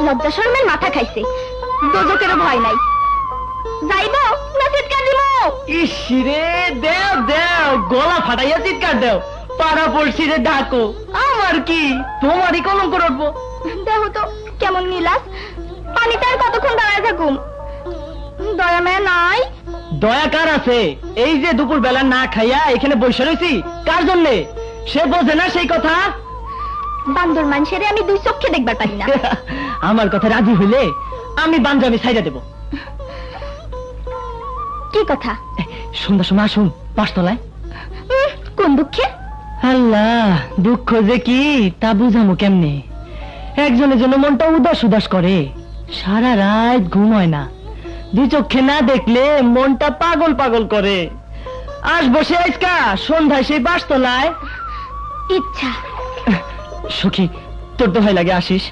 লজ্জা শরমের মাথা খাইছে, দোজকেরও ভয় নাই। যাইব না চিৎকার দিব? ইসিরে দেও দেও, গলা ফাটাইয়া চিৎকার দেও, পাড়া পড়ছি রে ডাকো, আমার কি তোমারই কলঙ্ক রটবো। দেহ তো কেমন নীলাস, পানিতে আর কতক্ষণ দাঁড়ায় থাকুম? দয়া মায়া নাই? দয়া কার আছে? এই যে দুপুর বেলা না খাইয়া এখানে বসে রয়েছি, কার জন্যে? সে বোঝে না সেই কথা? বান্দর মানুষেরে আমি দুই চোখে দেখবার পারি না। আমার কথা রাজি হইলে আমি বাঞ্জামি ছাইড়া দেব। কি কথা? সন্ধ্যার সময় আসুন পাঁচতলায়। কোন দুঃখে? আল্লাহ, দুঃখ যে কি তা বুঝামো কেমনে? একজনের জন্য মনটা উদাস উদাস করে, সারা রাত ঘুম হয় না, দুই চোখে না দেখলে মনটা পাগল পাগল করে। আসবো সে আজকা সন্ধ্যায় সেই পাঁচতলায়। ইচ্ছা। সখী, তোর দোহাই লাগে আসিস।